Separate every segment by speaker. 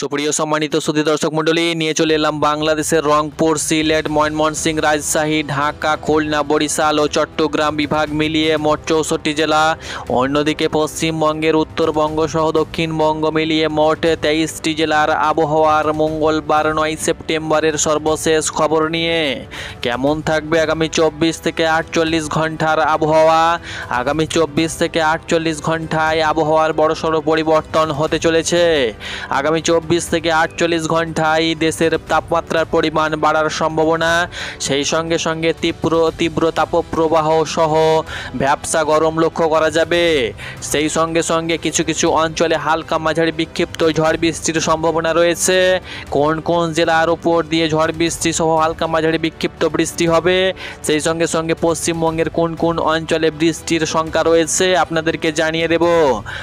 Speaker 1: সুপ্রিয় সম্মানিত সুধী দর্শক মণ্ডলী, নিয়ে চলে এলাম বাংলাদেশের রংপুর, সিলেট, ময়মনসিংহ, রাজশাহী, ঢাকা, খুলনা, বরিশাল ও চট্টগ্রাম বিভাগ মিলিয়ে মোট 64 জেলা। অন্যদিকে পশ্চিমবঙ্গের উত্তরবঙ্গ সহ দক্ষিণবঙ্গ মিলিয়ে মোট 23টি জেলার আবহাওয়ার মঙ্গলবার 9 সেপ্টেম্বরের সর্বশেষ খবর নিয়ে। কেমন থাকবে আগামী 24 থেকে 48 ঘন্টার আবহাওয়া? আগামী 24 থেকে 48 ঘন্টায় আবহাওয়ার বড়সড় পরিবর্তন হতে চলেছে। আগামী 24 থেকে 48 ঘন্টায় দেশের তাপমাত্রার পরিমাণ বাড়ার সম্ভাবনা, সেই সঙ্গে সঙ্গে তীব্র তাপপ্রবাহ সহ ভ্যাপসা গরম লক্ষ্য করা যাবে। সেই সঙ্গে সঙ্গে কিছু কিছু অঞ্চলে হালকা মাঝারি বিক্ষিপ্ত ঝড় বৃষ্টির সম্ভাবনা রয়েছে। কোন কোন জেলার উপর দিয়ে ঝড় বৃষ্টি সহ হালকা মাঝারি বিক্ষিপ্ত বৃষ্টি হবে, সেই সঙ্গে সঙ্গে পশ্চিমবঙ্গের কোন কোন অঞ্চলে বৃষ্টির সংখ্যা রয়েছে আপনাদেরকে জানিয়ে দেব।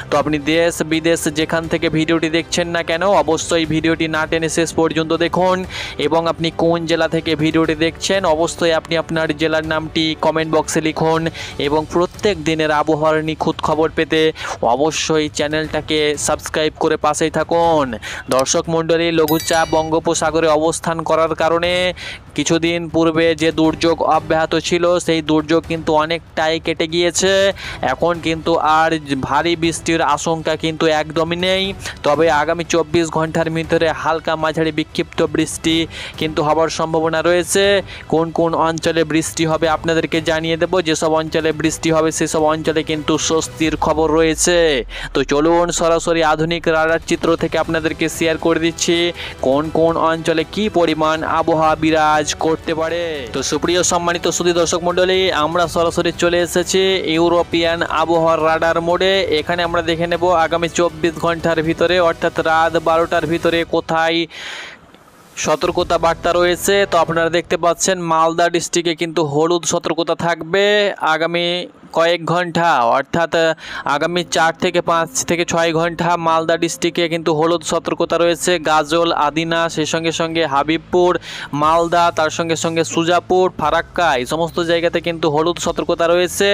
Speaker 1: তো আপনি দেশ বিদেশ যেখান থেকে ভিডিওটি দেখছেন না কেন, অবশ্যই ভিডিওটি না টেনে শেষ পর্যন্ত দেখুন। এবং আপনি কোন জেলা থেকে ভিডিওটি দেখছেন, অবশ্যই আপনি আপনার জেলার নামটি কমেন্ট বক্সে লিখুন। এবং প্রত্যেক দিনের আবহাওয়ার নিখুঁত খবর পেতে অবশ্যই চ্যানেলটাকে সাবস্ক্রাইব করে পাশেই থাকুন। দর্শক মণ্ডলী, লঘুচাপ বঙ্গোপসাগরে অবস্থান করার কারণে কিছুদিন পূর্বে যে দুর্যোগ অব্যাহত ছিল, সেই দুর্যোগ কিন্তু অনেকটাই কেটে গিয়েছে। এখন কিন্তু আর ভারী বৃষ্টির আশঙ্কা কিন্তু একদমই নেই। তবে আগামী 24 ঘন্টার ভিতরে হালকা মাঝারি বিক্ষিপ্ত বৃষ্টি কিন্তু হওয়ার সম্ভাবনা রয়েছে। কোন কোন অঞ্চলে বৃষ্টি হবে আপনাদেরকে জানিয়ে দেব। যেসব অঞ্চলে বৃষ্টি হবে সেসব অঞ্চলে কিন্তু স্বস্তির খবর রয়েছে। তো চলুন সরাসরি আধুনিক রাডার চিত্র থেকে আপনাদেরকে শেয়ার করে দিচ্ছি কোন কোন অঞ্চলে কি পরিমাণ আবহাওয়া বিরাজ করতে পারে। তো সুপ্রিয় সম্মানিত সুধী দর্শক মণ্ডলী, আমরা সরাসরি চলে এসেছি ইউরোপিয়ান আবহাওয়ার রাডার মোডে। এখানে আমরা দেখে নেব আগামী 24 ঘন্টার ভিতরে অর্থাৎ রাত 12টার ভিতরে কোথায় সতর্কতা বার্তা রয়েছে। তো আপনারা দেখতে পাচ্ছেন মালদা ডিস্ট্রিক্টে কিন্তু হলুদ সতর্কতা থাকবে আগামী কয়েক ঘন্টা, অর্থাৎ আগামী 4 থেকে 5 থেকে 6 ঘন্টা মালদা ডিস্ট্রিক্টে কিন্তু হলুদ সতর্কতা রয়েছে। গাজল, আদিনা, সেই সঙ্গে সঙ্গে হাবিবপুর, মালদা, তার সঙ্গে সঙ্গে সুজাপুর, ফারাক্কা, এই সমস্ত জায়গাতে কিন্তু হলুদ সতর্কতা রয়েছে।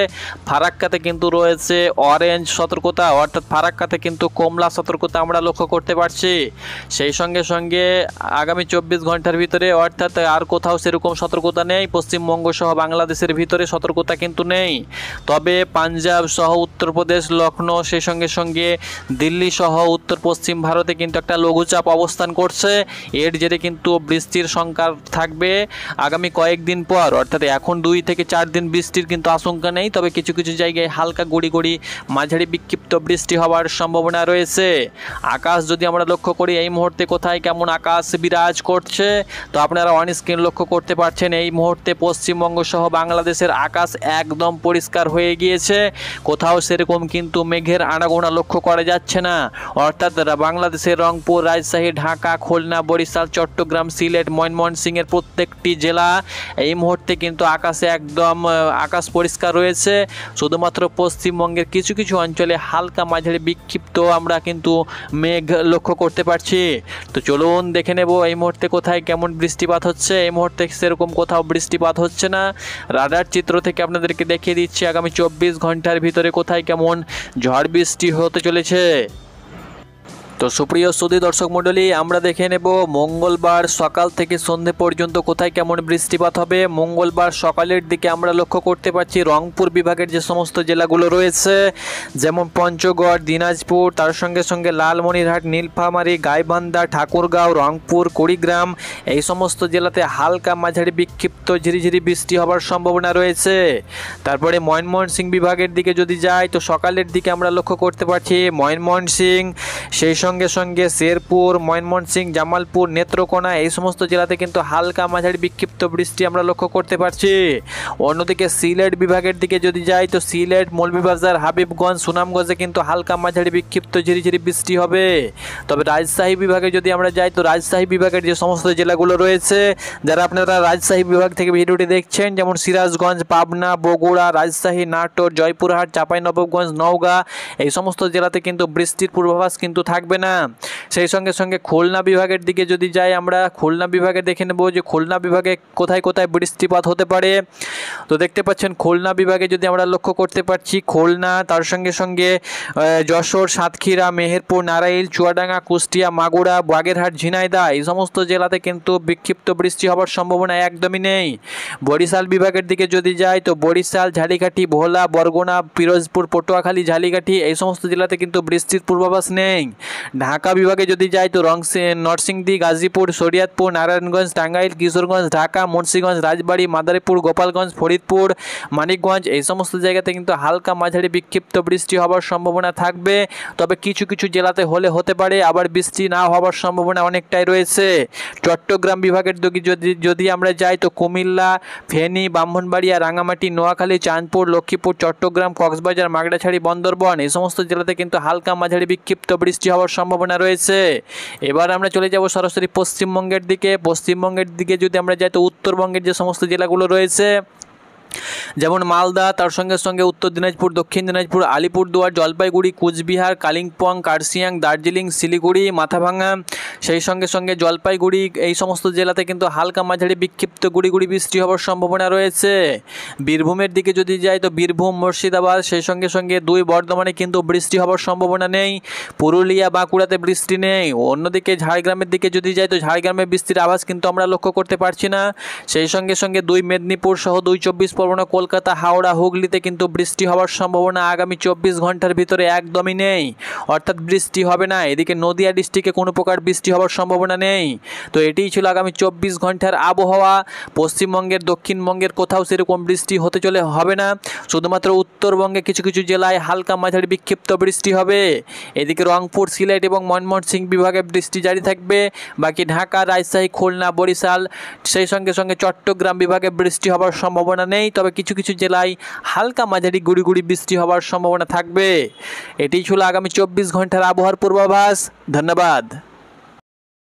Speaker 1: ফারাক্কাতে কিন্তু রয়েছে অরেঞ্জ সতর্কতা, অর্থাৎ ফারাক্কাতে কিন্তু কমলা সতর্কতা আমরা লক্ষ্য করতে পারছি। সেই সঙ্গে সঙ্গে আগামী 24 ঘন্টার ভিতরে অর্থাৎ আর কোথাও সেরকম সতর্কতা নেই। পশ্চিমবঙ্গ সহ বাংলাদেশের ভিতরে সতর্কতা কিন্তু নেই। তবে পাঞ্জাব সহ উত্তরপ্রদেশ, লখনৌ, সেই সঙ্গে সঙ্গে দিল্লি সহ উত্তর পশ্চিম ভারতে কিন্তু একটা লঘুচাপ অবস্থান করছে। এর জেরে কিন্তু বৃষ্টির সংখ্যা থাকবে আগামী কয়েকদিন পর, অর্থাৎ এখন 2 থেকে 4 দিন বৃষ্টির কিন্তু আশঙ্কা নেই। তবে কিছু কিছু জায়গায় হালকা গুড়ি গুড়ি মাঝারি বিক্ষিপ্ত বৃষ্টি হওয়ার সম্ভাবনা রয়েছে। আকাশ যদি আমরা লক্ষ্য করি এই মুহূর্তে কোথায় কেমন আকাশ বিরাজ করছে, তো আপনারা অন স্ক্রিন লক্ষ্য করতে পারছেন এই মুহূর্তে পশ্চিমবঙ্গ সহ বাংলাদেশের আকাশ একদম পরিষ্কার হয়ে গিয়েছে। কোথাও সেরকম কিন্তু মেঘের আনাগোনা লক্ষ্য করা যাচ্ছে না। অর্থাৎ বাংলাদেশের রংপুর, রাজশাহী, ঢাকা, খুলনা, বরিশাল, চট্টগ্রাম, সিলেট, ময়মনসিংহের প্রত্যেকটি জেলা এই মুহূর্তে কিন্তু আকাশে একদম আকাশ পরিষ্কার রয়েছে। শুধুমাত্র পশ্চিমবঙ্গের কিছু কিছু অঞ্চলে হালকা মাঝারি বিক্ষিপ্ত আমরা কিন্তু মেঘ লক্ষ্য করতে পারছি। তো চলুন দেখে নেব এই মুহূর্তে কোথায় কেমন বৃষ্টিপাত হচ্ছে। এই মুহূর্তে সেরকম কোথাও বৃষ্টিপাত হচ্ছে না। রাডার চিত্র থেকে আপনাদেরকে দেখিয়ে দিচ্ছি আগামী 24 ঘন্টার ভিতরে কোথায় কেমন ঝড় বৃষ্টি হতে চলেছে। তো সুপ্রিয় সুধী দর্শক মণ্ডলী, আমরা দেখে নেব মঙ্গলবার সকাল থেকে সন্ধে পর্যন্ত কোথায় কেমন বৃষ্টিপাত হবে। মঙ্গলবার সকালের দিকে আমরা লক্ষ্য করতে পারছি রংপুর বিভাগের যে সমস্ত জেলাগুলো রয়েছে, যেমন পঞ্চগড়, দিনাজপুর, তার সঙ্গে সঙ্গে লালমনিরহাট, নীলফামারী, গাইবান্ধা, ঠাকুরগাঁও, রংপুর, কুড়িগ্রাম, এই সমস্ত জেলাতে হালকা মাঝারি বিক্ষিপ্ত ঝিরিঝিরি বৃষ্টি হওয়ার সম্ভাবনা রয়েছে। তারপরে ময়মনসিংহ বিভাগের দিকে যদি যাই, তো সকালের দিকে আমরা লক্ষ্য করতে পারছি ময়মনসিংহ, সেই সঙ্গে সঙ্গে শেরপুর, ময়মনসিংহ, জামালপুর, নেত্রকোনা, এই সমস্ত জেলাতে কিন্তু হালকা মাঝারি বিক্ষিপ্ত বৃষ্টি আমরা লক্ষ্য করতে পারছি। অন্যদিকে সিলেট বিভাগের দিকে যদি যাই, তো সিলেট, মৌলভীবাজার, হাবিবগঞ্জ, সুনামগঞ্জে কিন্তু হালকা মাঝারি বিক্ষিপ্ত ঝিরিঝিরি বৃষ্টি হবে। তবে রাজশাহী বিভাগে যদি আমরা যাই, তো রাজশাহী বিভাগের যে সমস্ত জেলাগুলো রয়েছে, যারা আপনারা রাজশাহী বিভাগ থেকে ভিডিওটি দেখছেন, যেমন সিরাজগঞ্জ, পাবনা, বগুড়া, রাজশাহী, নাটোর, জয়পুরহাট, চাঁপাইনবাবগঞ্জ, নওগাঁ, এই সমস্ত জেলাতে কিন্তু বৃষ্টির পূর্বাভাস কিন্তু থাকবে থাকবে না। সেই সঙ্গে সঙ্গে খুলনা বিভাগের দিকে যদি যাই আমরা, খুলনা বিভাগে দেখে নেব যে খুলনা বিভাগে কোথায় কোথায় বৃষ্টিপাত হতে পারে। তো দেখতে পাচ্ছেন খুলনা বিভাগে যদি আমরা লক্ষ্য করতে পারছি, খুলনা, তার সঙ্গে সঙ্গে যশোর, সাতক্ষীরা, মেহেরপুর, নারাইল, চুয়াডাঙ্গা, কুষ্টিয়া, মাগুরা, বাগেরহাট, ঝিনাইদহ এই সমস্ত জেলাতে কিন্তু বিক্ষিপ্ত বৃষ্টি হওয়ার সম্ভাবনা একদমই নেই। বরিশাল বিভাগের দিকে যদি যাই তো বরিশাল, ঝাড়িঘাটি, ভোলা, বরগুনা, পিরোজপুর, পটুয়াখালী, ঝালিঘাটি এই সমস্ত জেলাতে কিন্তু বৃষ্টির পূর্বাভাস নেই। ঢাকা বিভাগে যদি যাই তো নরসিংদী, গাজীপুর, শরীয়তপুর, নারায়ণগঞ্জ, টাঙ্গাইল, কিশোরগঞ্জ, ঢাকা, মুন্সিগঞ্জ, রাজবাড়ী, মাদারীপুর, গোপালগঞ্জ, ফরিদপুর, মানিকগঞ্জ এই সমস্ত জায়গাতে কিন্তু হালকা মাঝারি বিক্ষিপ্ত বৃষ্টি হওয়ার সম্ভাবনা থাকবে। তবে কিছু কিছু জেলাতে হতে পারে, আবার বৃষ্টি না হওয়ার সম্ভাবনা অনেকটাই রয়েছে। চট্টগ্রাম বিভাগের দিকে যদি আমরা যাই তো কুমিল্লা, ফেনী, ব্রাহ্মণবাড়িয়া, রাঙামাটি, নোয়াখালী, চাঁদপুর, লক্ষ্মীপুর, চট্টগ্রাম, কক্সবাজার, মাগড়াছড়ি, বন্দরবন এই সমস্ত জেলাতে কিন্তু হালকা মাঝারি বিক্ষিপ্ত বৃষ্টি হওয়ার সম্ভাবনা রয়েছে। এবার আমরা চলে যাব সরাসরি পশ্চিমবঙ্গের দিকে। পশ্চিমবঙ্গের দিকে যদি আমরা যাই তো উত্তরবঙ্গের যে সমস্ত জেলাগুলো রয়েছে, যেমন মালদা, তার সঙ্গে সঙ্গে উত্তর দিনাজপুর, দক্ষিণ দিনাজপুর, আলিপুরদুয়ার, জলপাইগুড়ি, কুচবিহার, কালিম্পং, কার্শিয়াং, দার্জিলিং, শিলিগুড়ি, মাথাভাঙা, সেই সঙ্গে সঙ্গে জলপাইগুড়ি এই সমস্ত জেলাতে কিন্তু হালকা মাঝারি বিক্ষিপ্ত গুড়ি বৃষ্টি হওয়ার সম্ভাবনা রয়েছে। বীরভূমের দিকে যদি যাই তো বীরভূম, মুর্শিদাবাদ, সেই সঙ্গে সঙ্গে বর্ধমানে কিন্তু বৃষ্টি হওয়ার সম্ভাবনা নেই। পুরুলিয়া, বাঁকুড়াতে বৃষ্টি নেই। অন্যদিকে ঝাড়গ্রামের দিকে যদি যাই তো ঝাড়গ্রামে বৃষ্টির আভাস কিন্তু আমরা লক্ষ্য করতে পারছি না। সেই সঙ্গে সঙ্গে মেদিনীপুর সহ 24 পরগনা, কলকাতা, হাওড়া, হুগলিতে কিন্তু বৃষ্টি হওয়ার সম্ভাবনা আগামী 24 ঘন্টার ভিতরে একদমই নেই, অর্থাৎ বৃষ্টি হবে না। এদিকে নদিয়া ডিস্ট্রিক্টে কোনো প্রকার বৃষ্টি হওয়ার সম্ভাবনা নেই। তো এটিই ছিল আগামী 24 ঘন্টার আবহাওয়া। পশ্চিমবঙ্গের, দক্ষিণবঙ্গের কোথাও সেরকম বৃষ্টি হবে না, শুধুমাত্র উত্তরবঙ্গে কিছু কিছু জেলায় হালকা মাঝারি বিক্ষিপ্ত বৃষ্টি হবে। এদিকে রংপুর, সিলেট এবং ময়মনসিংহ বিভাগে বৃষ্টি জারি থাকবে। বাকি ঢাকা, রাজশাহী, খুলনা, বরিশাল, সেই সঙ্গে সঙ্গে চট্টগ্রাম বিভাগে বৃষ্টি হওয়ার সম্ভাবনা নেই। তবে কিছু কিছু জেলায় হালকা মাঝারি গুড়ি বৃষ্টি হওয়ার সম্ভাবনা থাকবে। এটি ছিল আগামী 24 ঘন্টার আবহাওয়ার পূর্বাভাস। ধন্যবাদ।